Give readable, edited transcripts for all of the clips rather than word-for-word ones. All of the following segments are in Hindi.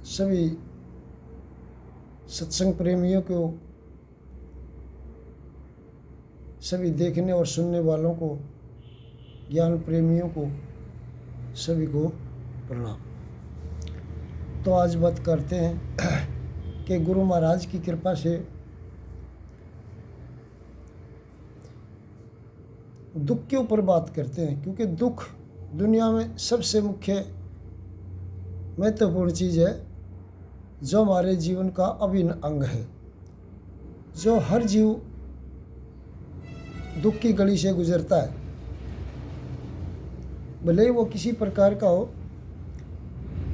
सभी सत्संग प्रेमियों को, सभी देखने और सुनने वालों को, ज्ञान प्रेमियों को, सभी को प्रणाम। तो आज बात करते हैं कि गुरु महाराज की कृपा से दुख के ऊपर बात करते हैं, क्योंकि दुख दुनिया में सबसे मुख्य महत्वपूर्ण चीज़ है जो हमारे जीवन का अभिन्न अंग है। जो हर जीव दुख की गली से गुजरता है, भले ही वो किसी प्रकार का हो,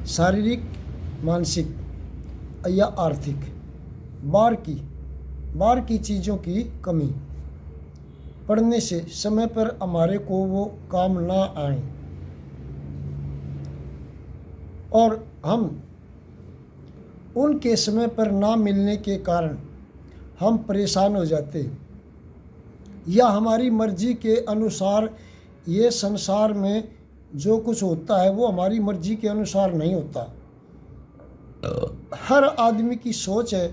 शारीरिक, मानसिक या आर्थिक। बाहर की चीज़ों की कमी पड़ने से समय पर हमारे को वो काम ना आए और हम उनके समय पर ना मिलने के कारण हम परेशान हो जाते, या हमारी मर्जी के अनुसार ये संसार में जो कुछ होता है वो हमारी मर्जी के अनुसार नहीं होता। हर आदमी की सोच है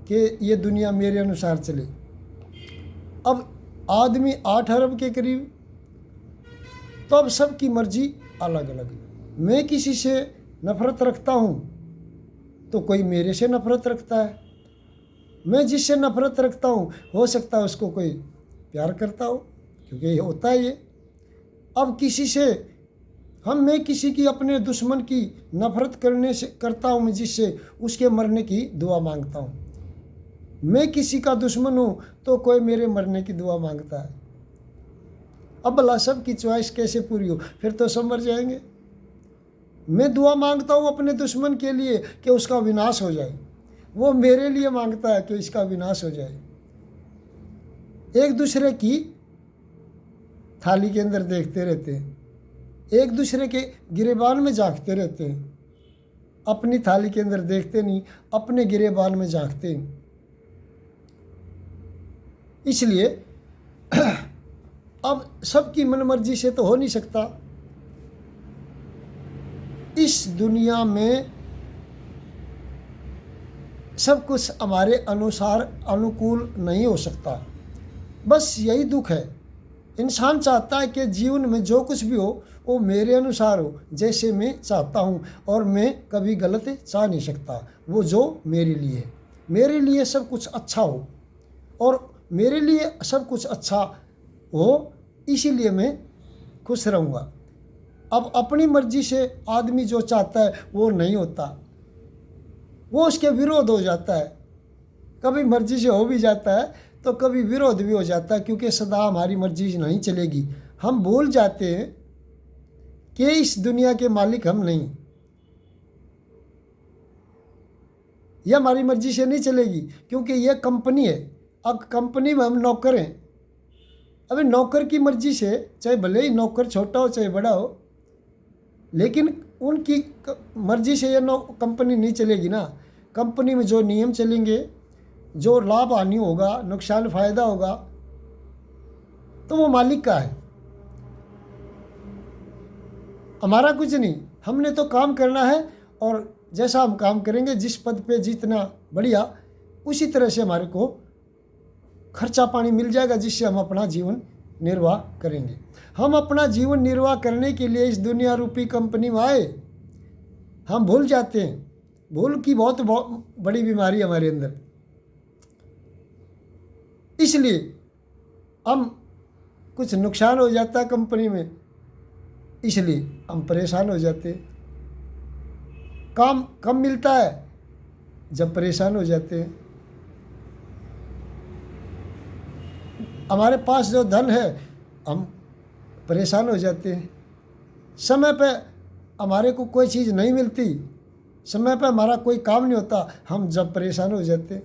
कि ये दुनिया मेरे अनुसार चले। अब आदमी 8 अरब के करीब, तो अब सबकी मर्जी अलग अलग। मैं किसी से नफरत रखता हूँ तो कोई मेरे से नफरत रखता है। मैं जिससे नफरत रखता हूँ हो सकता है उसको कोई प्यार करता हो, क्योंकि ये होता है ये। अब मैं किसी की, अपने दुश्मन की नफरत करने से करता हूँ, मैं जिससे उसके मरने की दुआ मांगता हूँ। मैं किसी का दुश्मन हूँ तो कोई मेरे मरने की दुआ मांगता है। अब भला सबकी चॉइस कैसे पूरी हो, फिर तो सब मर जाएंगे। मैं दुआ मांगता हूँ अपने दुश्मन के लिए कि उसका विनाश हो जाए, वो मेरे लिए मांगता है कि इसका विनाश हो जाए। एक दूसरे की थाली के अंदर देखते रहते हैं, एक दूसरे के गिरेबान में झांकते रहते हैं। अपनी थाली के अंदर देखते नहीं, अपने गिरेबान में झांकते हैं। इसलिए अब सबकी मनमर्जी से तो हो नहीं सकता। इस दुनिया में सब कुछ हमारे अनुसार अनुकूल नहीं हो सकता। बस यही दुख है। इंसान चाहता है कि जीवन में जो कुछ भी हो वो मेरे अनुसार हो, जैसे मैं चाहता हूँ, और मैं कभी गलत चाह नहीं सकता। वो जो मेरे लिए सब कुछ अच्छा हो, और मेरे लिए सब कुछ अच्छा हो, इसीलिए मैं खुश रहूँगा। अब अपनी मर्जी से आदमी जो चाहता है वो नहीं होता, वो उसके विरोध हो जाता है। कभी मर्जी से हो भी जाता है तो कभी विरोध भी हो जाता है, क्योंकि सदा हमारी मर्जी से नहीं चलेगी। हम भूल जाते हैं कि इस दुनिया के मालिक हम नहीं, यह हमारी मर्जी से नहीं चलेगी, क्योंकि यह कंपनी है। अब कंपनी में हम नौकर हैं। अभी नौकर की मर्जी से, चाहे भले ही नौकर छोटा हो चाहे बड़ा हो, लेकिन उनकी मर्जी से यह कंपनी नहीं चलेगी ना। कंपनी में जो नियम चलेंगे, जो लाभ हानि होगा, नुकसान फ़ायदा होगा, तो वो मालिक का है, हमारा कुछ नहीं। हमने तो काम करना है, और जैसा हम काम करेंगे, जिस पद पे जितना बढ़िया, उसी तरह से हमारे को खर्चा पानी मिल जाएगा, जिससे हम अपना जीवन निर्वाह करेंगे। हम अपना जीवन निर्वाह करने के लिए इस दुनिया रूपी कंपनी में आए। हम भूल जाते हैं, भूल की बहुत बड़ी बीमारी हमारे अंदर। इसलिए हम कुछ नुकसान हो जाता है कंपनी में, इसलिए हम परेशान हो जाते हैं। काम कम मिलता है जब परेशान हो जाते हैं। हमारे पास जो धन है हम परेशान हो जाते हैं। समय पे हमारे को कोई चीज़ नहीं मिलती, समय पे हमारा कोई काम नहीं होता, हम जब परेशान हो जाते हैं।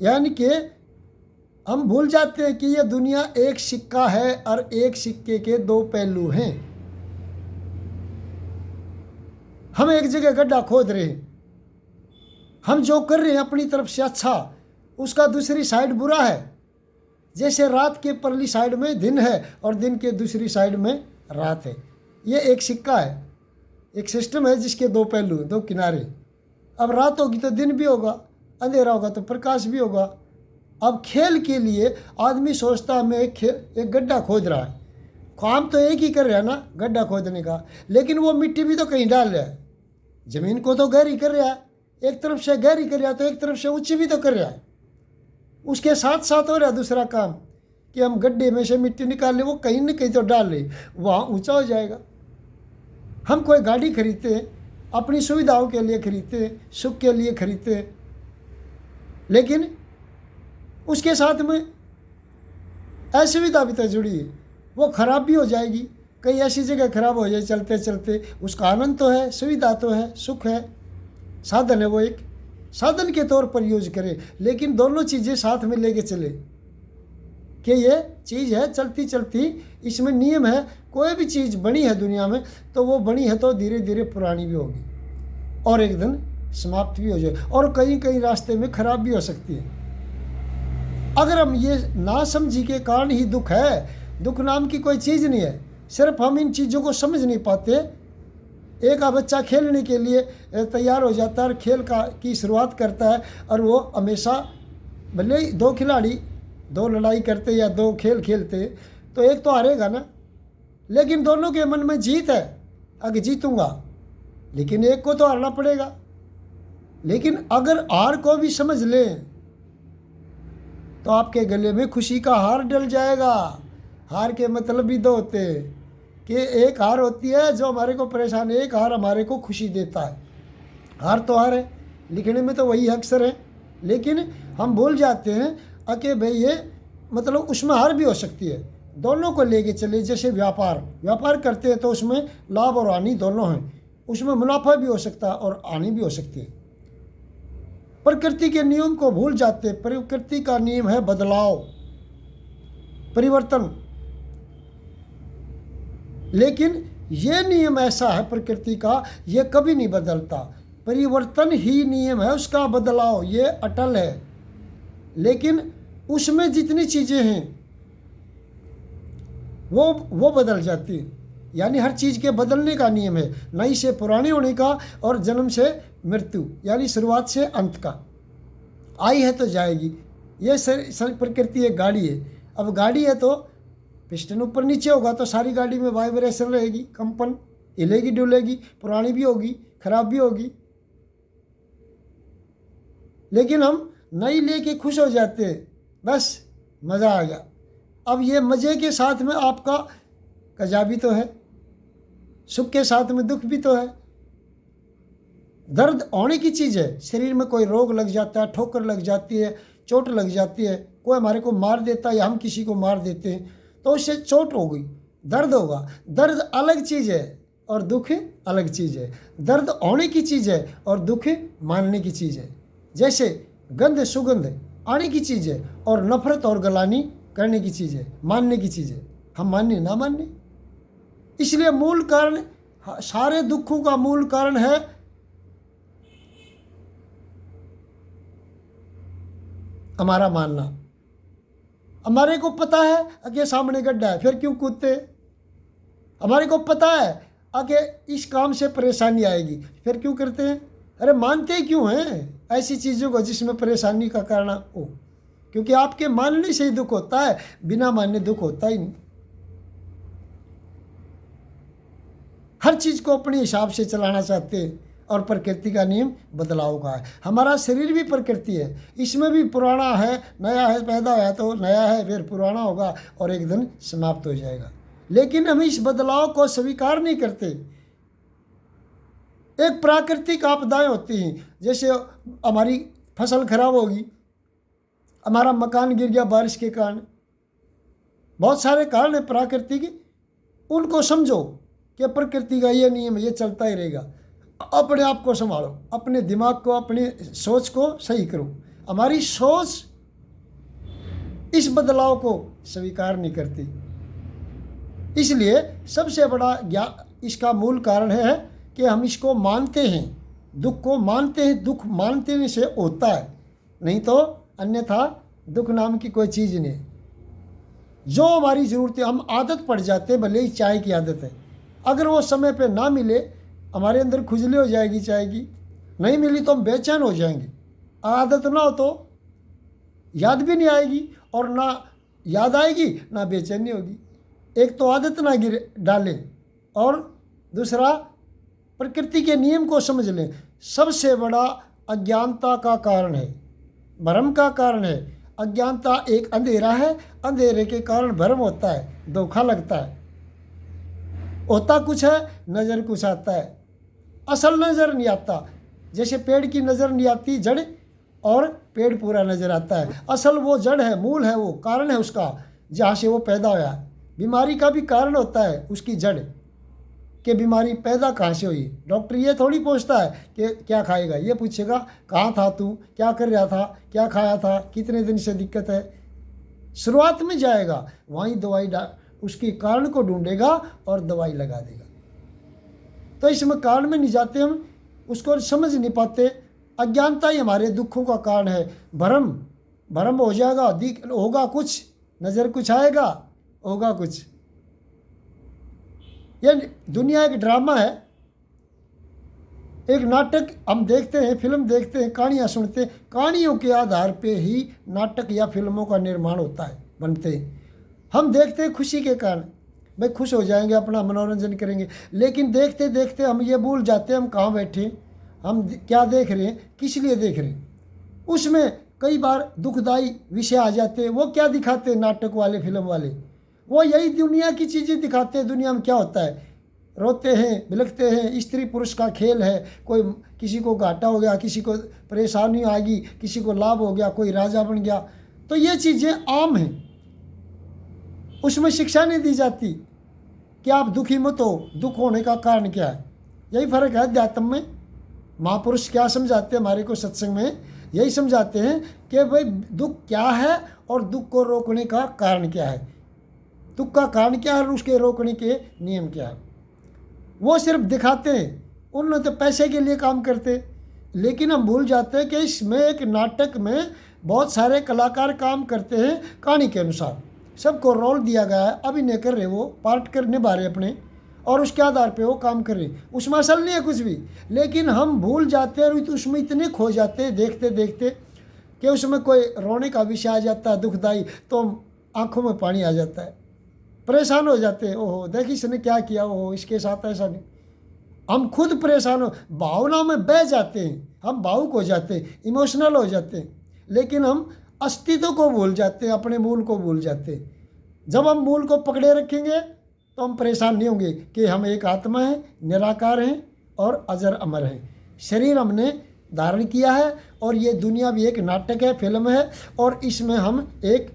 यानी कि हम भूल जाते हैं कि यह दुनिया एक सिक्का है और एक सिक्के के 2 पहलू हैं। हम एक जगह गड्ढा खोद रहे हैं, हम जो कर रहे हैं अपनी तरफ से अच्छा, उसका दूसरी साइड बुरा है। जैसे रात के परली साइड में दिन है और दिन के दूसरी साइड में रात है। ये एक सिक्का है। एक सिस्टम है जिसके दो पहलू हैं, दो किनारे। अब रात होगी तो दिन भी होगा, अंधेरा होगा तो प्रकाश भी होगा। अब खेल के लिए आदमी सोचता है मैं एक गड्ढा खोद रहा है, काम तो एक ही कर रहा है ना, गड्ढा खोदने का, लेकिन वो मिट्टी भी तो कहीं डाल रहा है, ज़मीन को तो गहरी कर रहा है, एक तरफ से गहरी कर रहा है तो एक तरफ से ऊंची भी तो कर रहा है। उसके साथ साथ हो रहा है दूसरा काम कि हम गड्ढे में से मिट्टी निकाल ले, वो कहीं न कहीं तो डाल ले, वहाँ ऊंचा हो जाएगा। हम कोई गाड़ी खरीदते हैं, अपनी सुविधाओं के लिए खरीदते हैं, सुख के लिए खरीदते हैं, लेकिन उसके साथ में असुविधा भी तो जुड़ी है, वो ख़राब भी हो जाएगी। कई ऐसी जगह ख़राब हो जाए चलते चलते, उसका आनंद तो है, सुविधा तो है, सुख है, साधन है, वो एक साधन के तौर पर यूज करें, लेकिन दोनों चीज़ें साथ में लेके चले कि ये चीज़ है चलती चलती, इसमें नियम है। कोई भी चीज़ बनी है दुनिया में तो वो बनी है तो धीरे धीरे पुरानी भी होगी और एक दिन समाप्त भी हो जाए, और कहीं कहीं रास्ते में खराब भी हो सकती है। अगर हम ये ना समझी के कारण ही दुख है, दुख नाम की कोई चीज़ नहीं है, सिर्फ हम इन चीज़ों को समझ नहीं पाते। एक बच्चा खेलने के लिए तैयार हो जाता है और खेल की शुरुआत करता है, और वो हमेशा भले ही दो खिलाड़ी दो लड़ाई करते या दो खेल खेलते तो एक तो हारेगा ना, लेकिन दोनों के मन में जीत है, आगे जीतूंगा, लेकिन एक को तो हारना पड़ेगा। लेकिन अगर हार को भी समझ लें तो आपके गले में खुशी का हार डल जाएगा। हार के मतलब भी दो होते हैं कि एक हार होती है जो हमारे को परेशान है, एक हार हमारे को खुशी देता है। हार तो हार है, लिखने में तो वही अक्सर है, लेकिन हम भूल जाते हैं कि भाई ये मतलब उसमें हार भी हो सकती है। दोनों को लेके चले, जैसे व्यापार करते हैं तो उसमें लाभ और हानि दोनों हैं, उसमें मुनाफा भी हो सकता है और हानि भी हो सकती है। प्रकृति के नियम को भूल जाते हैं। प्रकृति का नियम है बदलाव, परिवर्तन, लेकिन ये नियम ऐसा है प्रकृति का, ये कभी नहीं बदलता। परिवर्तन ही नियम है उसका, बदलाव ये अटल है। लेकिन उसमें जितनी चीज़ें हैं वो बदल जाती हैं, यानी हर चीज़ के बदलने का नियम है, नई से पुराने होने का और जन्म से मृत्यु, यानी शुरुआत से अंत का। आई है तो जाएगी, ये प्रकृति एक गाड़ी है। अब गाड़ी है तो पिस्टन ऊपर नीचे होगा तो सारी गाड़ी में वाइब्रेशन रहेगी, कंपन, हिलेगी डुलेगी, पुरानी भी होगी, खराब भी होगी, लेकिन हम नई लेके खुश हो जाते हैं, बस मज़ा आ गया। अब ये मज़े के साथ में आपका कजा भी तो है, सुख के साथ में दुख भी तो है। दर्द होने की चीज़ है, शरीर में कोई रोग लग जाता है, ठोकर लग जाती है, चोट लग जाती है, कोई हमारे को मार देता है या हम किसी को मार देते हैं तो उससे चोट हो गई, दर्द होगा। दर्द अलग चीज़ है और दुख अलग चीज़ है। दर्द होने की चीज़ है और दुख मानने की चीज़ है। जैसे गंध सुगंध आने की चीज़ है और नफरत और गलानी करने की चीज़ है, मानने की चीज़ है। हम मानने ना मानने, इसलिए मूल कारण, सारे दुखों का मूल कारण है हमारा मानना। हमारे को पता है कि सामने गड्ढा है, फिर क्यों कूदते? हमारे को पता है कि इस काम से परेशानी आएगी, फिर क्यों करते हैं? अरे मानते ही क्यों हैं ऐसी चीज़ों को जिसमें परेशानी का कारण हो? क्योंकि आपके मानने से ही दुख होता है, बिना मानने दुख होता ही नहीं। हर चीज़ को अपने हिसाब से चलाना चाहते हैं और प्रकृति का नियम बदलाव का है। हमारा शरीर भी प्रकृति है, इसमें भी पुराना है, नया है, पैदा है तो नया है, फिर पुराना होगा और एक दिन समाप्त हो जाएगा। लेकिन हम इस बदलाव को स्वीकार नहीं करते। एक प्राकृतिक आपदाएं होती हैं, जैसे हमारी फसल खराब होगी, हमारा मकान गिर गया बारिश के कारण, बहुत सारे कारण है प्राकृतिक, उनको समझो कि प्रकृति का ये नियम, ये चलता ही रहेगा। अपने आप को संभालो, अपने दिमाग को, अपनी सोच को सही करो। हमारी सोच इस बदलाव को स्वीकार नहीं करती, इसलिए सबसे बड़ा इसका मूल कारण है कि हम इसको मानते हैं, दुख को मानते हैं। दुख मानते से होता है, नहीं तो अन्यथा दुख नाम की कोई चीज़ नहीं। जो हमारी ज़रूरत है, हम आदत पड़ जाते हैं, भले ही चाय की आदत है, अगर वो समय पे ना मिले हमारे अंदर खुजली हो जाएगी चाय की, नहीं मिली तो हम बेचैन हो जाएंगे। आदत ना हो तो याद भी नहीं आएगी, और ना याद आएगी ना बेचैनी होगी। एक तो आदत ना डालें, और दूसरा प्रकृति के नियम को समझ लें। सबसे बड़ा अज्ञानता का कारण है, भ्रम का कारण है। अज्ञानता एक अंधेरा है, अंधेरे के कारण भ्रम होता है, धोखा लगता है। होता कुछ है, नज़र कुछ आता है, असल नज़र नहीं आता। जैसे पेड़ की नज़र नहीं आती जड़, और पेड़ पूरा नज़र आता है। असल वो जड़ है, मूल है, वो कारण है उसका, जहाँ से वो पैदा होया। बीमारी का भी कारण होता है उसकी जड़, कि बीमारी पैदा कहाँ से हुई। डॉक्टर ये थोड़ी पूछता है कि क्या खाएगा, ये पूछेगा कहाँ था तू, क्या कर रहा था, क्या खाया था, कितने दिन से दिक्कत है। शुरुआत में जाएगा, वहीं दवाई उसकी कारण को ढूंढेगा और दवाई लगा देगा। तो इसमें कारण में नहीं जाते हम, उसको समझ नहीं पाते। अज्ञानता ही हमारे दुखों का कारण है। भ्रम हो जाएगा, होगा कुछ, नज़र कुछ आएगा, होगा कुछ। ये दुनिया एक ड्रामा है, एक नाटक हम देखते हैं, फिल्म देखते हैं, कहानियाँ सुनते हैं। कहानियों के आधार पे ही नाटक या फिल्मों का निर्माण होता है, बनते हैं। हम देखते हैं खुशी के कारण, भाई खुश हो जाएंगे, अपना मनोरंजन करेंगे। लेकिन देखते देखते हम ये भूल जाते हैं हम कहाँ बैठे, हम क्या देख रहे हैं, किस लिए देख रहे हैं। उसमें कई बार दुखदाई विषय आ जाते हैं। वो क्या दिखाते हैं नाटक वाले, फिल्म वाले, वो यही दुनिया की चीज़ें दिखाते हैं। दुनिया में क्या होता है, रोते हैं, बिलखते हैं, स्त्री पुरुष का खेल है। कोई, किसी को घाटा हो गया, किसी को परेशानी आ गई, किसी को लाभ हो गया, कोई राजा बन गया। तो ये चीज़ें आम हैं, उसमें शिक्षा नहीं दी जाती कि आप दुखी मत हो, दुख होने का कारण क्या है। यही फ़र्क है अध्यात्म में। महापुरुष क्या समझाते हैं हमारे को सत्संग में, यही समझाते हैं कि भाई दुख क्या है और दुख को रोकने का कारण क्या है, दुख का कारण क्या है और उसके रोकने के नियम क्या है। वो सिर्फ दिखाते हैं, उन्होंने तो पैसे के लिए काम करते। लेकिन हम भूल जाते हैं कि इसमें एक नाटक में बहुत सारे कलाकार काम करते हैं कहानी के अनुसार। सबको रोल दिया गया है, अभिनय कर रहे, वो पार्ट कर निभा रहे अपने, और उसके आधार पे वो काम कर रहे। उसमें असल नहीं है कुछ भी। लेकिन हम भूल जाते हैं, तो उसमें इतने खो जाते हैं देखते देखते कि उसमें कोई रोने का विषय आ जाता है दुखदाई, तो आंखों में पानी आ जाता है, परेशान हो जाते हैं। ओहो देख इसने क्या किया, ओहो इसके साथ ऐसा नहीं। हम खुद परेशान हो, भावना में बह जाते हैं, हम भावुक हो जाते हैं, इमोशनल हो जाते हैं। लेकिन हम अस्तित्व को भूल जाते हैं, अपने मूल को भूल जाते हैं। जब हम मूल को पकड़े रखेंगे तो हम परेशान नहीं होंगे कि हम एक आत्मा हैं, निराकार हैं और अजर अमर हैं। शरीर हमने धारण किया है, और ये दुनिया भी एक नाटक है, फिल्म है, और इसमें हम एक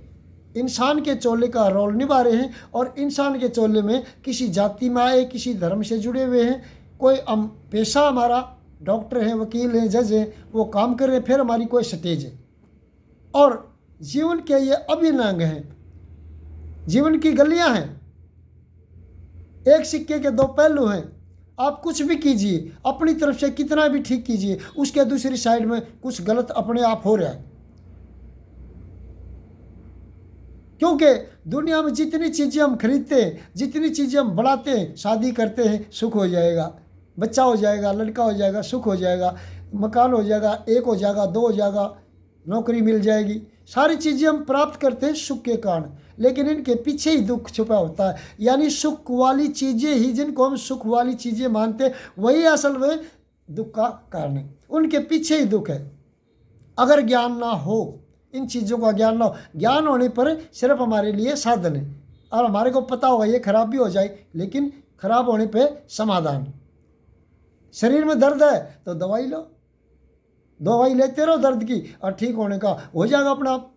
इंसान के चोले का रोल निभा रहे हैं। और इंसान के चोले में किसी जाति में आए, किसी धर्म से जुड़े हुए हैं, कोई हम पेशा हमारा डॉक्टर हैं, वकील हैं, जज हैं, वो काम कर रहे हैं, फिर हमारी कोई स्टेज है। और जीवन के ये अभिन्न अंग हैं, जीवन की गलियां हैं, एक सिक्के के दो पहलू हैं। आप कुछ भी कीजिए, अपनी तरफ से कितना भी ठीक कीजिए, उसके दूसरी साइड में कुछ गलत अपने आप हो रहा है। क्योंकि दुनिया में जितनी चीज़ें हम खरीदते हैं, जितनी चीज़ें हम बढ़ाते हैं, शादी करते हैं सुख हो जाएगा, बच्चा हो जाएगा, लड़का हो जाएगा सुख हो जाएगा, मकान हो जाएगा, एक हो जाएगा, दो हो जाएगा, नौकरी मिल जाएगी, सारी चीज़ें हम प्राप्त करते हैं सुख के कारण। लेकिन इनके पीछे ही दुख छुपा होता है। यानी सुख वाली चीज़ें ही, जिनको हम सुख वाली चीज़ें मानते हैं, वही असल में दुख का कारण है। उनके पीछे ही दुख है। अगर ज्ञान ना हो, इन चीज़ों का ज्ञान ना हो, ज्ञान होने पर सिर्फ हमारे लिए साधन है, और हमारे को पता होगा ये खराब भी हो जाए, लेकिन खराब होने पे समाधान। शरीर में दर्द है तो दवाई लो, दवाई लेते रहो दर्द की, और ठीक होने का हो जाएगा अपना आप।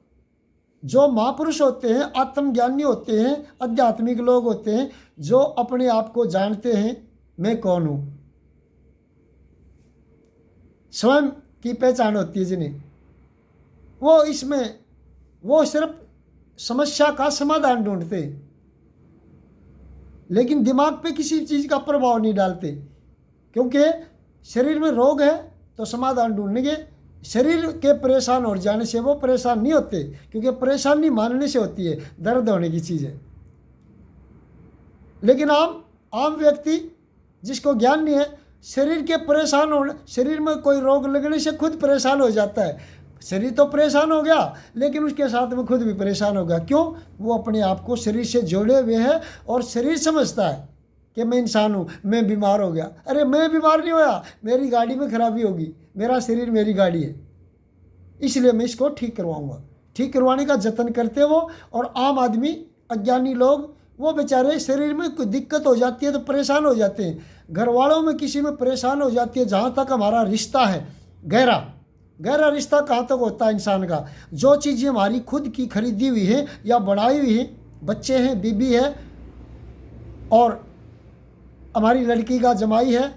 जो महापुरुष होते हैं, आत्मज्ञानी होते हैं, आध्यात्मिक लोग होते हैं, जो अपने आप को जानते हैं मैं कौन हूँ, स्वयं की पहचान होती है जिन्हें, वो इसमें वो सिर्फ समस्या का समाधान ढूंढते, लेकिन दिमाग पे किसी चीज़ का प्रभाव नहीं डालते। क्योंकि शरीर में रोग है तो समाधान ढूंढेंगे। शरीर के परेशान हो जाने से वो परेशान नहीं होते, क्योंकि परेशानी मानने से होती है, दर्द होने की चीज़ है। लेकिन आम व्यक्ति जिसको ज्ञान नहीं है, शरीर के परेशान होने, शरीर में कोई रोग लगने से खुद परेशान हो जाता है। शरीर तो परेशान हो गया, लेकिन उसके साथ में खुद भी परेशान हो गया। क्यों? वो अपने आप को शरीर से जोड़े हुए है और शरीर समझता है कि मैं इंसान हूँ, मैं बीमार हो गया। अरे मैं बीमार नहीं होया, मेरी गाड़ी में खराबी होगी, मेरा शरीर मेरी गाड़ी है, इसलिए मैं इसको ठीक करवाऊँगा। ठीक करवाने का जतन करते वो। और आम आदमी, अज्ञानी लोग, वो बेचारे शरीर में कोई दिक्कत हो जाती है तो परेशान हो जाते हैं। घर वालों में किसी में परेशान हो जाती है। जहाँ तक हमारा रिश्ता है गहरा, गहरा रिश्ता कहाँ तक होता है इंसान का? जो चीज़ें हमारी खुद की खरीदी हुई है या बनाई हुई है, बच्चे हैं, बीबी है, और हमारी लड़की का जमाई है,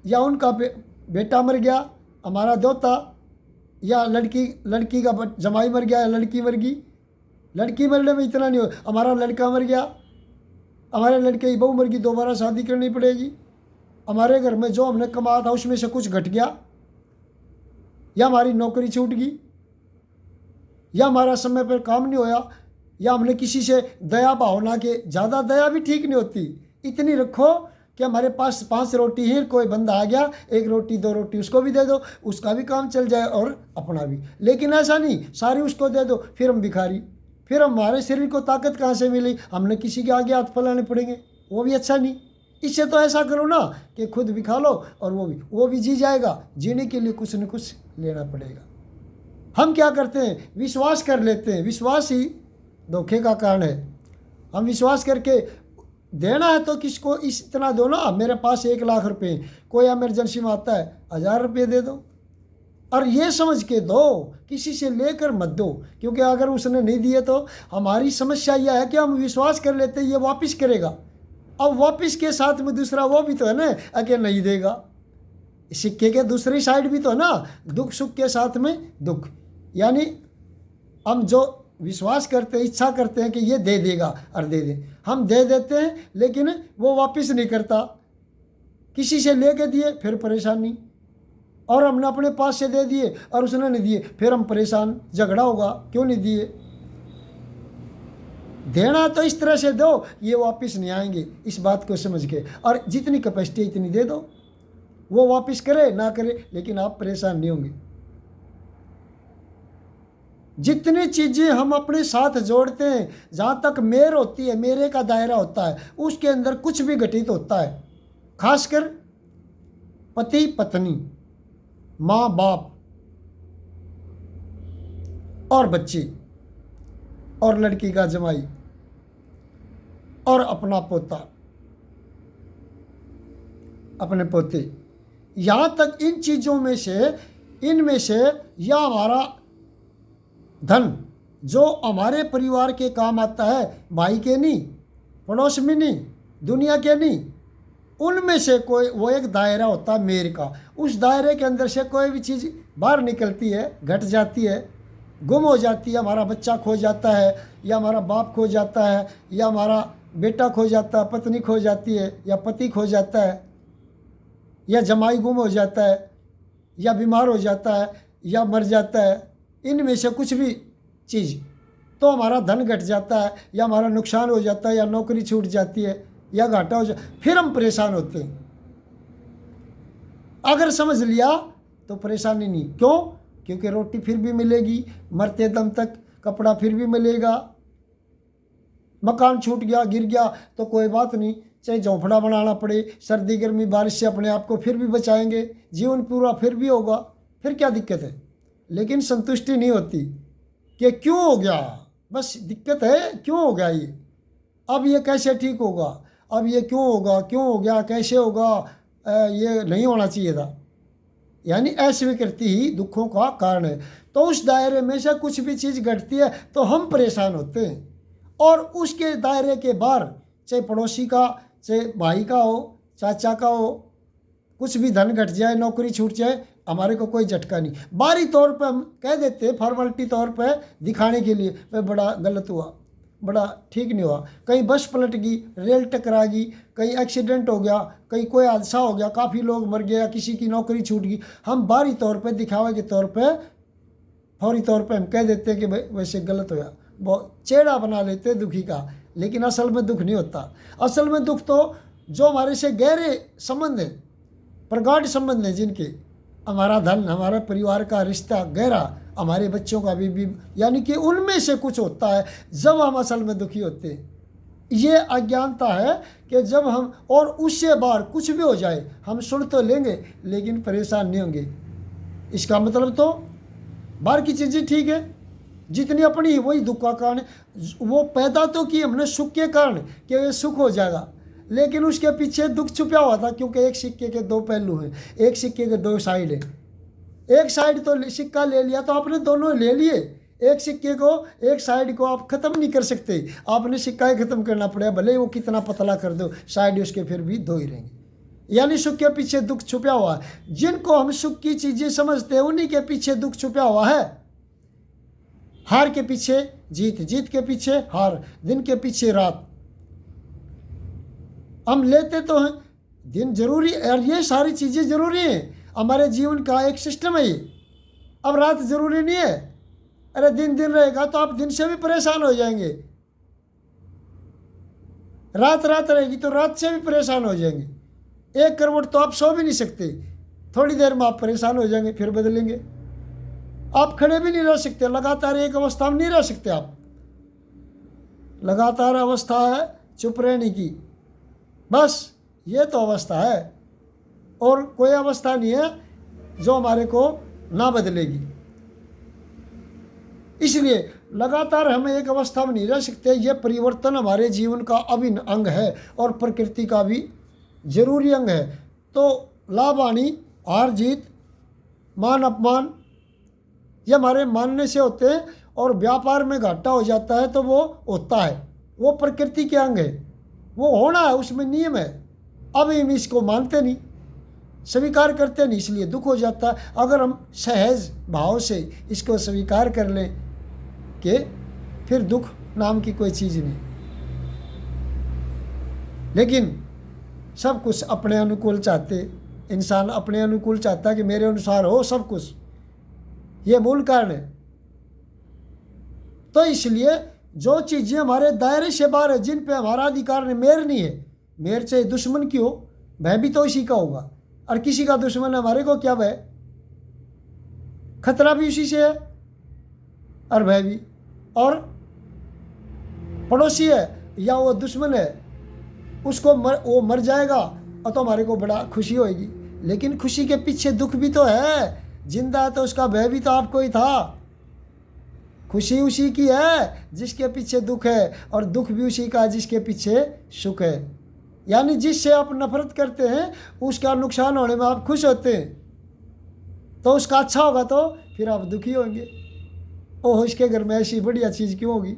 या उनका बेटा मर गया, हमारा दोता, या लड़की का जमाई मर गया, या लड़की मर गई। लड़की मरने में इतना नहीं हो, हमारा लड़का मर गया, हमारे लड़के की बहू मर गई, दोबारा शादी करनी पड़ेगी। हमारे घर में जो हमने कमाया था उसमें से कुछ घट गया, या हमारी नौकरी छूट गई, या हमारा समय पर काम नहीं होया, या हमने किसी से दया भावना के, ज़्यादा दया भी ठीक नहीं होती, इतनी रखो कि हमारे पास 5 रोटी है, कोई बंदा आ गया, 1 रोटी 2 रोटी उसको भी दे दो, उसका भी काम चल जाए और अपना भी। लेकिन ऐसा नहीं, सारी उसको दे दो, फिर हम भिखारी, फिर हमारे शरीर को ताकत कहाँ से मिली? हमने किसी के आगे हाथ फैलाने पड़ेंगे, वो भी अच्छा नहीं। इससे तो ऐसा करो ना कि खुद भी खा लो और वो भी जी जाएगा। जीने के लिए कुछ न कुछ लेना पड़ेगा। हम क्या करते हैं? विश्वास कर लेते हैं। विश्वास ही धोखे का कारण है। हम विश्वास करके, देना है तो किसको इतना दो ना, मेरे पास 1 लाख रुपए, कोई इमरजेंसी में आता है 1000 रुपये दे दो, और ये समझ के दो, किसी से लेकर मत दो। क्योंकि अगर उसने नहीं दिए तो हमारी समस्या यह है कि हम विश्वास कर लेते हैं ये वापस करेगा। अब वापस के साथ में दूसरा वो भी तो है ना कि नहीं देगा। सिक्के के दूसरी साइड भी तो है ना, दुख सुख के साथ में दुख। यानी हम जो विश्वास करते हैं, इच्छा करते हैं कि ये दे देगा और दे दे, हम दे देते हैं, लेकिन वो वापस नहीं करता। किसी से लेके दिए फिर परेशानी, और हमने अपने पास से दे दिए और उसने नहीं दिए, फिर हम परेशान, झगड़ा होगा, क्यों नहीं दिए। देना तो इस तरह से दो, ये वापस नहीं आएंगे, इस बात को समझ के। और जितनी कैपेसिटी इतनी दे दो, वो वापस करे ना करे, लेकिन आप परेशान नहीं होंगे। जितनी चीज़ें हम अपने साथ जोड़ते हैं, जहाँ तक मेर होती है, मेरे का दायरा होता है, उसके अंदर कुछ भी घटित होता है। खासकर पति पत्नी, माँ बाप और बच्ची, और लड़की का जमाई, और अपना पोता, अपने पोते, यहाँ तक इन चीज़ों में से, इनमें से, या हमारा धन जो हमारे परिवार के काम आता है, भाई के नहीं, पड़ोस में नहीं, दुनिया के नहीं, उनमें से कोई, वो एक दायरा होता है मेर का। उस दायरे के अंदर से कोई भी चीज़ बाहर निकलती है, घट जाती है, गुम हो जाती है, हमारा बच्चा खो जाता है, या हमारा बाप खो जाता है, या हमारा बेटा खो जाता है, पत्नी खो जाती है, या पति खो जाता है, या जमाई गुम हो जाता है, या बीमार हो जाता है, या मर जाता है, इनमें से कुछ भी चीज़, तो हमारा धन घट जाता है, या हमारा नुकसान हो जाता है, या नौकरी छूट जाती है, या घाटा हो जाता है, फिर हम परेशान होते हैं। अगर समझ लिया तो परेशानी नहीं। क्यों? क्योंकि रोटी फिर भी मिलेगी मरते दम तक, कपड़ा फिर भी मिलेगा, मकान छूट गया, गिर गया तो कोई बात नहीं, चाहे झोंपड़ा बनाना पड़े, सर्दी गर्मी बारिश से अपने आप को फिर भी बचाएंगे, जीवन पूरा फिर भी होगा, फिर क्या दिक्कत है। लेकिन संतुष्टि नहीं होती कि क्यों हो गया, बस दिक्कत है क्यों हो गया ये, अब ये कैसे ठीक होगा, अब ये क्यों होगा, क्यों हो गया, कैसे होगा, ये नहीं होना चाहिए था। यानी अस्वीकृति ही दुखों का कारण है। तो उस दायरे में से कुछ भी चीज़ घटती है तो हम परेशान होते हैं, और उसके दायरे के बाहर, चाहे पड़ोसी का, चाहे भाई का हो, चाचा का हो, कुछ भी धन घट जाए, नौकरी छूट जाए, हमारे को कोई झटका नहीं। बाहरी तौर पे हम कह देते हैं, फॉर्मेलिटी तौर पे दिखाने के लिए, वह बड़ा गलत हुआ, बड़ा ठीक नहीं हुआ, कहीं बस पलट गई, रेल टकरा गई, कहीं एक्सीडेंट हो गया, कहीं कोई हादसा हो गया, काफ़ी लोग मर गया, किसी की नौकरी छूट गई। हम बाहरी तौर पे, दिखावे के तौर पे, फौरी तौर पे हम कह देते हैं कि भाई वैसे गलत होया, बहुत चेहरा बना लेते हैं दुखी का। लेकिन असल में दुख नहीं होता। असल में दुख तो जो हमारे से गहरे संबंध है, प्रगाढ़ संबंध है जिनके, हमारा धन, हमारे परिवार का रिश्ता गहरा, हमारे बच्चों का भी यानी कि उनमें से कुछ होता है जब हम असल में दुखी होते हैं। ये अज्ञानता है कि जब हम, और उससे बाहर कुछ भी हो जाए हम सुन तो लेंगे लेकिन परेशान नहीं होंगे। इसका मतलब तो बाहर की चीज़ें ठीक है, जितनी अपनी वही दुख का कारण। वो पैदा तो की हमने सुख के कारण कि ये सुख हो जाएगा, लेकिन उसके पीछे दुख छुपा हुआ था, क्योंकि एक सिक्के के दो पहलू हैं, एक सिक्के के दो साइड हैं। एक साइड तो सिक्का ले लिया तो आपने दोनों ले लिए, एक सिक्के को, एक साइड को आप ख़त्म नहीं कर सकते, आपने सिक्का ही ख़त्म करना पड़ेगा, भले ही वो कितना पतला कर दो, साइड उसके फिर भी दो ही रहेंगे। यानी सुख के पीछे दुख छुपा हुआ है। जिनको हम सुख की चीज़ें समझते हैं उन्हीं के पीछे दुख छुपा हुआ है। हार के पीछे जीत, जीत के पीछे हार, दिन के पीछे रात। हम लेते तो हैं, दिन जरूरी, और ये सारी चीज़ें जरूरी हैं, हमारे जीवन का एक सिस्टम है ये। अब रात जरूरी नहीं है, अरे दिन दिन रहेगा तो आप दिन से भी परेशान हो जाएंगे, रात रात रहेगी तो रात से भी परेशान हो जाएंगे। एक करवट तो आप सो भी नहीं सकते, थोड़ी देर में आप परेशान हो जाएंगे, फिर बदलेंगे। आप खड़े भी नहीं रह सकते, लगातार एक अवस्था में नहीं रह सकते आप। लगातार अवस्था है चुप रहने की, बस ये तो अवस्था है, और कोई अवस्था नहीं है जो हमारे को ना बदलेगी। इसलिए लगातार हम एक अवस्था में नहीं रह सकते। ये परिवर्तन हमारे जीवन का अभिन्न अंग है और प्रकृति का भी जरूरी अंग है। तो लाभ हानि, हार जीत, मान अपमान, ये हमारे मानने से होते हैं, और व्यापार में घाटा हो जाता है तो वो होता है, वो प्रकृति के अंग है, वो होना है, उसमें नियम है। अब हम इसको मानते नहीं, स्वीकार करते नहीं, इसलिए दुख हो जाता है। अगर हम सहज भाव से इसको स्वीकार कर लें कि फिर दुख नाम की कोई चीज़ नहीं। लेकिन सब कुछ अपने अनुकूल चाहते, इंसान अपने अनुकूल चाहता है कि मेरे अनुसार हो सब कुछ, ये मूल कारण है। तो इसलिए जो चीज़ें हमारे दायरे से बाहर है, जिन पे हमारा अधिकार नहीं, मेर नहीं है, मेर चाहे दुश्मन की हो, भय भी तो इसी का होगा, और किसी का दुश्मन हमारे को क्या भय, खतरा भी उसी से है और भय भी। और पड़ोसी है या वो दुश्मन है, उसको वो मर जाएगा और तो हमारे को बड़ा खुशी होगी, लेकिन खुशी के पीछे दुख भी तो है। जिंदा है तो उसका भय भी तो आपको ही था। खुशी उसी की है जिसके पीछे दुख है, और दुख भी उसी का है जिसके पीछे सुख है। यानी जिससे आप नफरत करते हैं उसका नुकसान होने में आप खुश होते हैं, तो उसका अच्छा होगा तो फिर आप दुखी होंगे। ओह, इसके घर में ऐसी बढ़िया चीज़ क्यों होगी,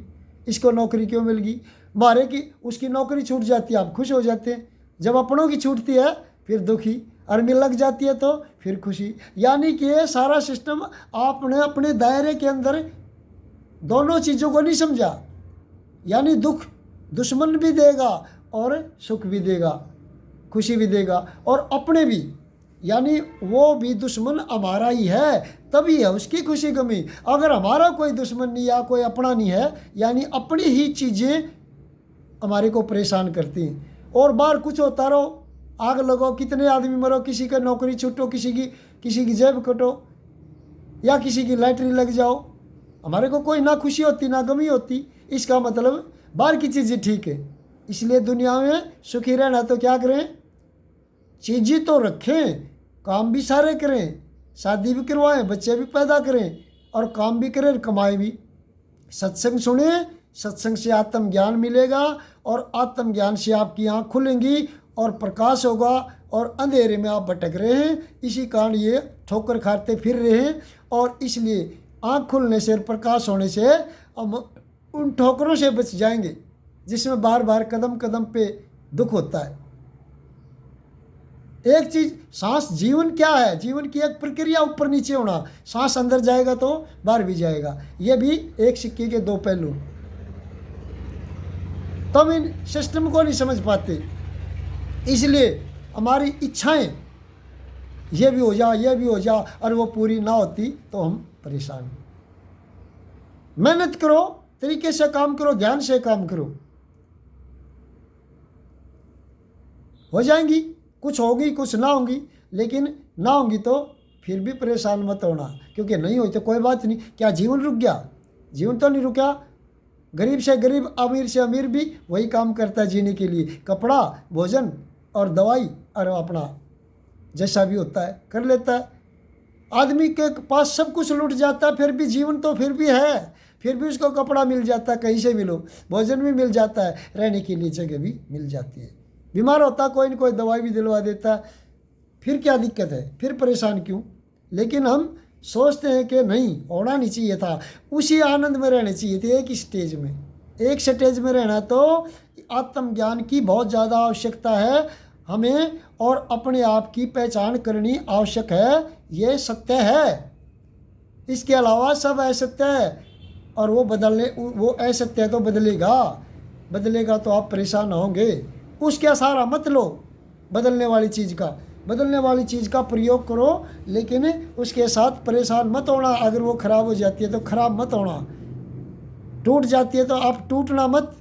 इसको नौकरी क्यों मिल गई, मारे की उसकी नौकरी छूट जाती है, आप खुश हो जाते हैं। जब अपनों की छूटती है फिर दुखी, और मिल लग जाती है तो फिर खुशी। यानी कि ये सारा सिस्टम आपने अपने दायरे के अंदर दोनों चीज़ों को नहीं समझा। यानी दुख दुश्मन भी देगा और सुख भी देगा, खुशी भी देगा, और अपने भी, यानी वो भी दुश्मन हमारा ही है, तभी है उसकी खुशी गमी। अगर हमारा कोई दुश्मन नहीं या कोई अपना नहीं है, यानी अपनी ही चीज़ें हमारे को परेशान करती हैं। और बाहर कुछ होता रहो, आग लगाओ, कितने आदमी मरो, किसी का नौकरी छूटो, किसी की जेब कटो, या किसी की लैटरी लग जाओ, हमारे को कोई ना खुशी होती ना गमी होती। इसका मतलब बाहर की चीज़ें ठीक है। इसलिए दुनिया में सुखी रहना तो क्या करें, चीज़ें तो रखें, काम भी सारे करें, शादी भी करवाएं, बच्चे भी पैदा करें, और काम भी करें, कमाएं भी। सत्संग सुने, सत्संग से आत्मज्ञान मिलेगा, और आत्मज्ञान से आपकी आँख खुलेंगी और प्रकाश होगा, और अंधेरे में आप भटक रहे हैं, इसी कारण ये ठोकर खाते फिर रहे हैं। और इसलिए आँख खुलने से, प्रकाश होने से हम उन ठोकरों से बच जाएंगे जिसमें बार बार कदम कदम पे दुख होता है। एक चीज़, सांस, जीवन क्या है, जीवन की एक प्रक्रिया, ऊपर नीचे होना। सांस अंदर जाएगा तो बाहर भी जाएगा, ये भी एक सिक्के के दो पहलू। तो हम इन सिस्टम को नहीं समझ पाते, इसलिए हमारी इच्छाएं, ये भी हो जा, ये भी हो जा, और वो पूरी ना होती तो हम परेशान। मेहनत करो, तरीके से काम करो, ध्यान से काम करो, हो जाएंगी। कुछ होगी कुछ ना होगी, लेकिन ना होंगी तो फिर भी परेशान मत होना, क्योंकि नहीं हुई तो कोई बात नहीं। क्या जीवन रुक गया? जीवन तो नहीं रुका। गरीब से गरीब, अमीर से अमीर भी वही काम करता है जीने के लिए, कपड़ा, भोजन और दवाई और अपना जैसा भी होता है कर लेता है। आदमी के पास सब कुछ लूट जाता है, फिर भी जीवन तो फिर भी है, फिर भी उसको कपड़ा मिल जाता है, कहीं से भी लो, भोजन भी मिल जाता है, रहने के लिए जगह भी मिल जाती है। बीमार होता कोई न कोई दवाई भी दिलवा देता है, फिर क्या दिक्कत है? फिर परेशान क्यों? लेकिन हम सोचते हैं कि नहीं, होना नहीं चाहिए था, उसी आनंद में रहने चाहिए थे। एक स्टेज में, एक स्टेज में रहना, तो आत्मज्ञान की बहुत ज़्यादा आवश्यकता है हमें, और अपने आप की पहचान करनी आवश्यक है। ये सत्य है, इसके अलावा सब असत्य है, और वो असत्य है तो बदलेगा तो आप परेशान होंगे। उसका सहारा मत लो, बदलने वाली चीज़ का प्रयोग करो, लेकिन उसके साथ परेशान मत होना। अगर वो ख़राब हो जाती है तो ख़राब मत होना, टूट जाती है तो आप टूटना मत।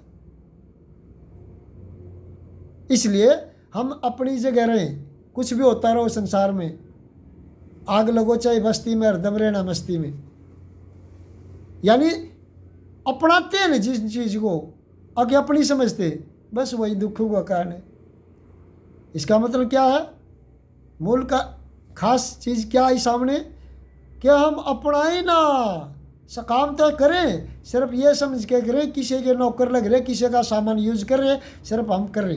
इसलिए हम अपनी जगह रहें, कुछ भी होता रहो संसार में, आग लगो चाहे बस्ती में, हरदम रहना मस्ती में। यानी अपनाते हैं जिस चीज़ को, आगे अपनी समझते, बस वही दुखों का कारण है। इसका मतलब क्या है? मूल का खास चीज़ क्या है सामने? क्या हम अपनाए ना, काम तो करें, सिर्फ ये समझ के करें किसी के नौकर लग रहे, किसी का सामान यूज कर रहे, सिर्फ हम कर रहे,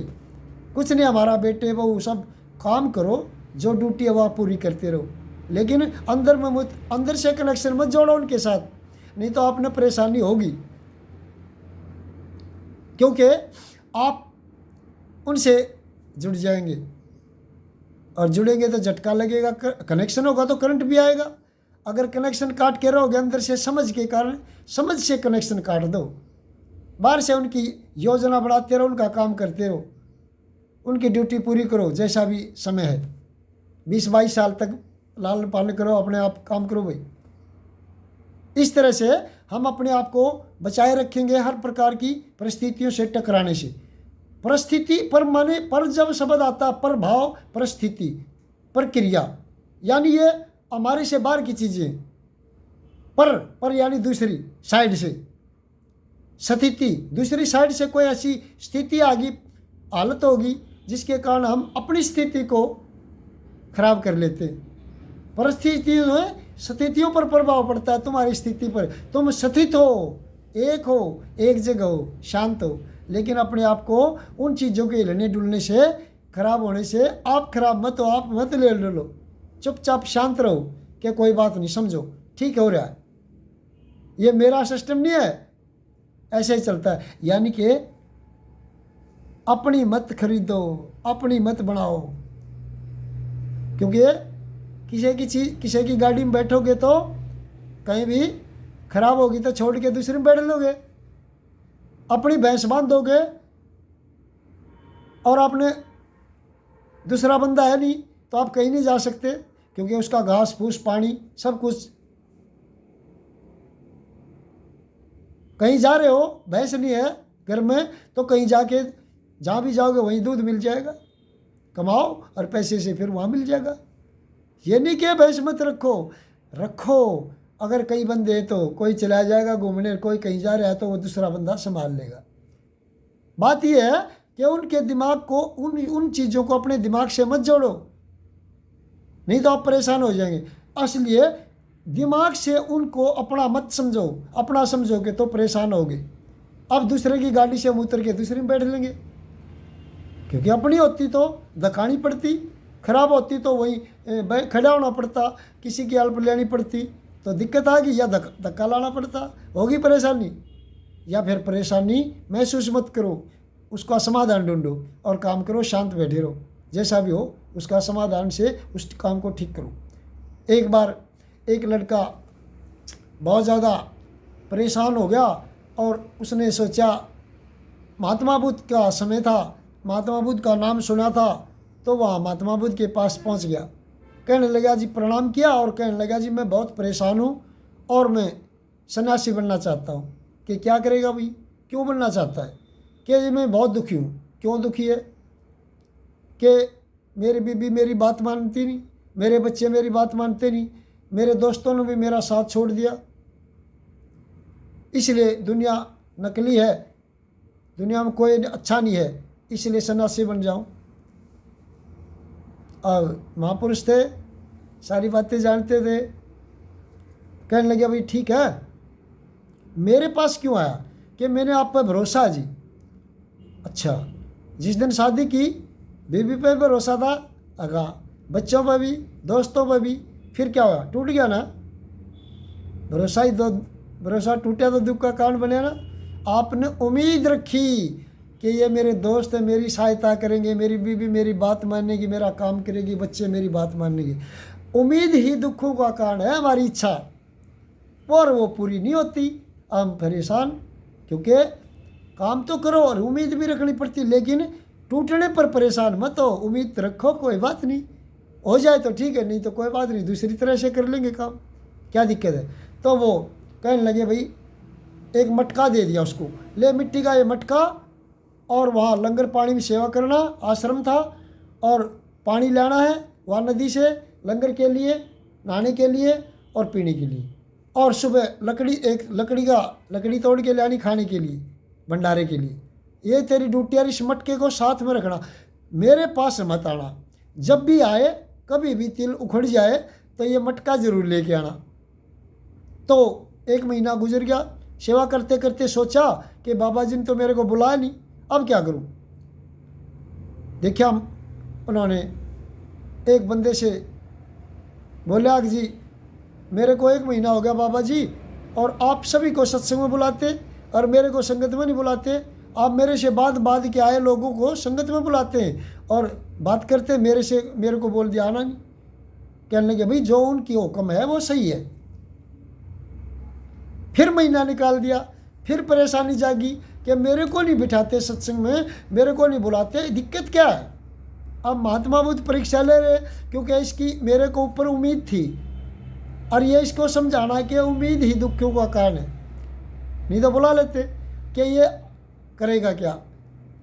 कुछ नहीं। हमारा बेटे बहू सब काम करो, जो ड्यूटी है वह पूरी करते रहो, लेकिन अंदर से कनेक्शन मत जोड़ो उनके साथ, नहीं तो आपने परेशानी होगी। क्योंकि आप उनसे जुड़ जाएंगे, और जुड़ेंगे तो झटका लगेगा, कनेक्शन होगा तो करंट भी आएगा। अगर कनेक्शन काट के रहोगे अंदर से, समझ के कारण, समझ से कनेक्शन काट दो, बाहर से उनकी योजना बढ़ाते रहो, उनका काम करते रहो, उनकी ड्यूटी पूरी करो, जैसा भी समय है, 20-22 साल तक लालन पालन करो, अपने आप काम करो भाई। इस तरह से हम अपने आप को बचाए रखेंगे हर प्रकार की परिस्थितियों से टकराने से। परिस्थिति पर माने, पर जब शब्द आता, पर भाव, परिस्थिति, प्रक्रिया, यानी ये हमारे से बाहर की चीज़ें। पर यानी दूसरी साइड से, स्थिति, दूसरी साइड से कोई ऐसी स्थिति आ गई, हालत होगी जिसके कारण हम अपनी स्थिति को खराब कर लेते। परिस्थितियों में स्थितियों पर प्रभाव पड़ता है, तुम्हारी स्थिति पर। तुम स्थित हो, एक जगह हो, शांत हो, लेकिन अपने आप को उन चीज़ों के हिलने डुलने से, खराब होने से आप खराब मत हो, आप मत ले लो, चुपचाप शांत रहो कि कोई बात नहीं, समझो ठीक हो रहा है, ये मेरा सिस्टम नहीं है, ऐसे ही चलता है। यानी कि अपनी मत खरीदो, अपनी मत बनाओ, क्योंकि किसी की गाड़ी में बैठोगे तो कहीं भी खराब होगी तो छोड़ के दूसरे में बैठ लोगे। अपनी भैंस बांध दोगे और आपने दूसरा बंदा है नहीं तो आप कहीं नहीं जा सकते, क्योंकि उसका घास फूस पानी सब कुछ, कहीं जा रहे हो, भैंस नहीं है घर में तो कहीं जाके जहाँ भी जाओगे वहीं दूध मिल जाएगा, कमाओ और पैसे से फिर वहाँ मिल जाएगा। ये नहीं कि भैंस मत रखो, अगर कई बंदे हैं तो कोई चला जाएगा घूमने, कोई कहीं जा रहा है तो वो दूसरा बंदा संभाल लेगा। बात यह है कि उनके दिमाग को, उन चीज़ों को अपने दिमाग से मत जोड़ो, नहीं तो आप परेशान हो जाएंगे। इसलिए दिमाग से उनको अपना मत समझो, अपना समझोगे तो परेशान होगे। अब दूसरे की गाड़ी से हम उतर के दूसरे में बैठ लेंगे, क्योंकि अपनी होती तो धकानी पड़ती, खराब होती तो वहीं खड़ा होना पड़ता, किसी की हेल्प लेनी पड़ती तो दिक्कत आ गई, या धक्का लाना पड़ता, होगी परेशानी। या फिर परेशानी महसूस मत करो, उसका समाधान ढूंढो और काम करो, शांत बैठे रहो, जैसा भी हो उसका समाधान से उस काम को ठीक करो। एक बार एक लड़का बहुत ज़्यादा परेशान हो गया और उसने सोचा, महात्मा बुद्ध का समय था, महात्मा बुद्ध का नाम सुना था, तो वहाँ महात्मा बुद्ध के पास पहुँच गया, कहने लगा जी, प्रणाम किया और कहने लगा जी मैं बहुत परेशान हूँ और मैं सन्यासी बनना चाहता हूँ। कि क्या करेगा भाई, क्यों बनना चाहता है? कि जी मैं बहुत दुखी हूँ। क्यों दुखी है? कि मेरी बीबी मेरी बात मानती नहीं, मेरे बच्चे मेरी बात मानते नहीं, मेरे दोस्तों ने भी मेरा साथ छोड़ दिया, इसलिए दुनिया नकली है, दुनिया में कोई अच्छा नहीं है, इसलिए सन्यासी बन जाऊं। अब महापुरुष थे, सारी बातें जानते थे, कहने लगे भाई ठीक है, मेरे पास क्यों आया कि मैंने आप पर भरोसा है जी। अच्छा, जिस दिन शादी की बीबी पे भरोसा था, अगा बच्चों पर भी, दोस्तों पर भी, फिर क्या हुआ, टूट गया ना भरोसा। ही तो भरोसा टूटा तो दुख का कारण बने ना। आपने उम्मीद रखी कि ये मेरे दोस्त हैं, मेरी सहायता करेंगे, मेरी बीबी मेरी बात मानेगी, मेरा काम करेगी, बच्चे मेरी बात मानेंगे। उम्मीद ही दुखों का कारण है, हमारी इच्छा, और वो पूरी नहीं होती, हम परेशान। क्योंकि काम तो करो और उम्मीद भी रखनी पड़ती, लेकिन टूटने पर परेशान मत हो, उम्मीद रखो, कोई बात नहीं, हो जाए तो ठीक है, नहीं तो कोई बात नहीं, दूसरी तरह से कर लेंगे काम, क्या दिक्कत है। तो वो कहने लगे भाई एक मटका दे दिया उसको, ले मिट्टी का ये मटका, और वहाँ लंगर पानी में सेवा करना, आश्रम था, और पानी लाना है वहाँ नदी से लंगर के लिए, नहाने के लिए और पीने के लिए, और सुबह लकड़ी तोड़ के लानी खाने के लिए, भंडारे के लिए। ये तेरी ड्यूटी है, इस मटके को साथ में रखना, मेरे पास मत आना, जब भी आए कभी भी तिल उखड़ जाए तो ये मटका जरूर लेके आना। तो 1 महीना गुजर गया, सेवा करते करते सोचा कि बाबा जी ने तो मेरे को बुलाया नहीं, अब क्या करूं। देखिए उन्होंने एक बंदे से बोला कि जी मेरे को 1 महीना हो गया बाबा जी, और आप सभी को सत्संग में बुलाते और मेरे को संगत में नहीं बुलाते, आप मेरे से बाद के आए लोगों को संगत में बुलाते हैं और बात करते, मेरे को बोल दिया आना नहीं। कहने लगे भाई जो उनकी हुक्म है वो सही है। फिर महीना निकाल दिया, फिर परेशानी जागी कि मेरे को नहीं बिठाते सत्संग में, मेरे को नहीं बुलाते, दिक्कत क्या है। अब महात्मा बुद्ध परीक्षा ले रहे, क्योंकि इसकी मेरे को ऊपर उम्मीद थी, और ये इसको समझाना कि उम्मीद ही दुखों का कारण है, नहीं तो बुला लेते कि ये करेगा क्या,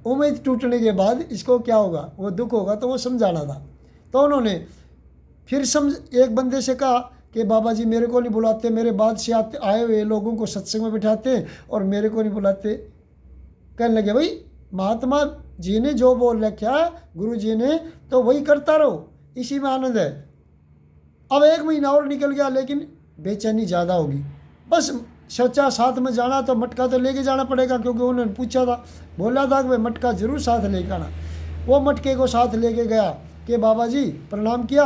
उम्मीद टूटने के बाद इसको क्या होगा, वो दुख होगा, तो वो समझाना था। तो उन्होंने फिर एक बंदे से कहा कि बाबा जी मेरे को नहीं बुलाते, मेरे बाद से आए हुए लोगों को सत्संग में बिठाते और मेरे को नहीं बुलाते। कहने लगे भाई महात्मा जी ने जो बोल रखा गुरु जी ने, तो वही करता रहो, इसी में आनंद है। अब 1 महीना और निकल गया, लेकिन बेचैनी ज़्यादा होगी। बस सोचा साथ में जाना तो मटका तो लेके जाना पड़ेगा, क्योंकि उन्होंने पूछा था, बोला था कि भाई मटका जरूर साथ लेकर आना। वो मटके को साथ लेके गया कि बाबा जी प्रणाम किया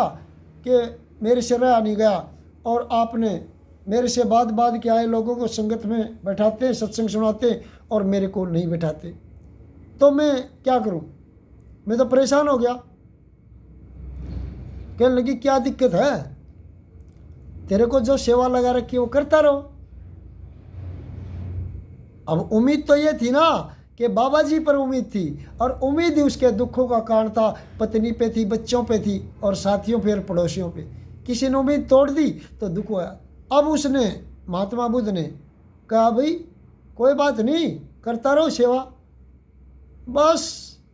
कि मेरे से रहा नहीं गया, और आपने मेरे से बाद के आए लोगों को संगत में बैठाते, सत्संग सुनाते, और मेरे को नहीं बैठाते, तो मैं क्या करूं, मैं तो परेशान हो गया। कहने लगी क्या दिक्कत है, तेरे को जो सेवा लगा रखी है वो करता रहो। अब उम्मीद तो ये थी ना कि बाबा जी पर उम्मीद थी, और उम्मीद ही उसके दुखों का कारण था, पत्नी पे थी, बच्चों पे थी, और साथियों पे और पड़ोसियों पे। किसी ने उम्मीद तोड़ दी तो दुख हुआ। अब उसने महात्मा बुद्ध ने कहा भाई कोई बात नहीं, करता रहो सेवा। बस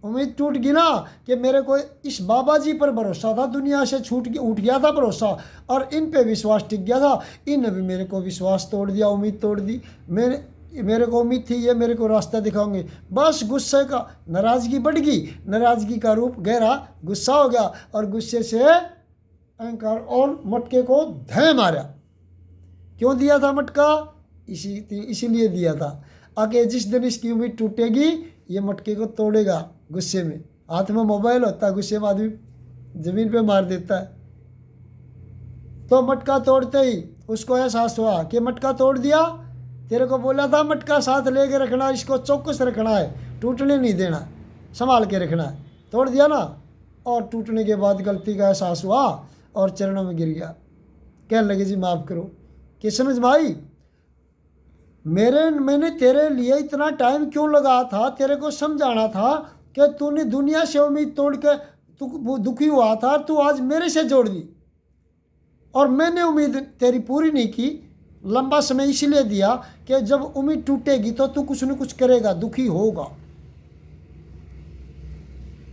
उम्मीद टूट गई ना कि मेरे को इस बाबा जी पर भरोसा था, दुनिया से उठ गया था भरोसा, और इन पे विश्वास टिक गया था, इन भी मेरे को विश्वास तोड़ दिया, उम्मीद तोड़ दी। मेरे को उम्मीद थी ये मेरे को रास्ता दिखाओगे, बस गुस्से का नाराज़गी बढ़ गई, नाराज़गी का रूप गहरा गुस्सा हो गया, और गुस्से से अहंकार और मटके को धै मारा। क्यों दिया था मटका, इसीलिए दिया था आगे जिस दिन इसकी उम्मीद टूटेगी ये मटके को तोड़ेगा। गुस्से में हाथ में मोबाइल होता है, गुस्से में आदमी ज़मीन पे मार देता है। तो मटका तोड़ते ही उसको एहसास हुआ कि मटका तोड़ दिया, तेरे को बोला था मटका साथ लेके रखना, इसको चौकस रखना है, टूटने नहीं देना, संभाल के रखना है। तोड़ दिया ना, और टूटने के बाद गलती का एहसास हुआ और चरणों में गिर गया। कहने लगे जी माफ़ करो। कि समझ में आई, मैंने तेरे लिए इतना टाइम क्यों लगा था, तेरे को समझाना था कि तूने दुनिया से उम्मीद तोड़ के तू दुखी हुआ था, तू आज मेरे से जोड़ दी, और मैंने उम्मीद तेरी पूरी नहीं की। लंबा समय इसलिए दिया कि जब उम्मीद टूटेगी तो तू कुछ न कुछ करेगा, दुखी होगा।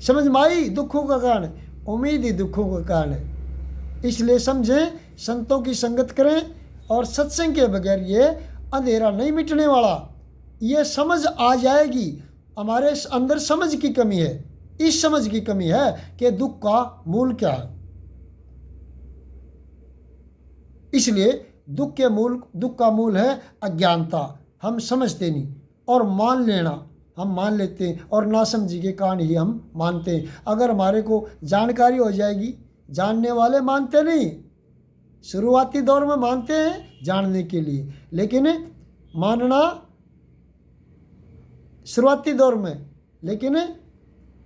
समझ में आई दुखों का कारण। उम्मीद ही दुखों का कारण है। इसलिए समझें, संतों की संगत करें और सत्संग के बगैर ये अंधेरा नहीं मिटने वाला। ये समझ आ जाएगी। हमारे अंदर समझ की कमी है। इस समझ की कमी है कि दुख का मूल क्या है। इसलिए दुख का मूल है अज्ञानता। हम समझते नहीं और मान लेना, हम मान लेते हैं और नासमझी के कारण ही हम मानते हैं। अगर हमारे को जानकारी हो जाएगी, जानने वाले मानते नहीं, शुरुआती दौर में मानते हैं जानने के लिए, लेकिन मानना शुरुआती दौर में, लेकिन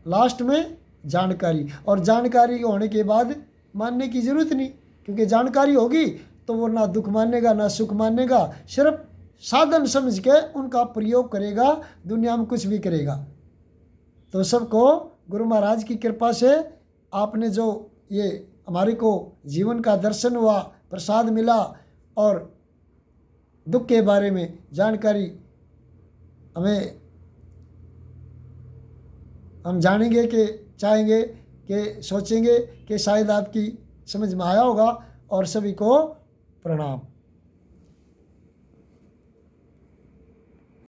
लास्ट में जानकारी, और जानकारी होने के बाद मानने की ज़रूरत नहीं, क्योंकि जानकारी होगी तो वो ना दुख मानेगा ना सुख मानेगा, सिर्फ साधन समझ के उनका प्रयोग करेगा, दुनिया में कुछ भी करेगा। तो सबको गुरु महाराज की कृपा से आपने जो ये हमारे को जीवन का दर्शन हुआ, प्रसाद मिला और दुख के बारे में जानकारी हम जानेंगे कि चाहेंगे कि सोचेंगे कि शायद आपकी समझ में आया होगा। और सभी को प्रणाम।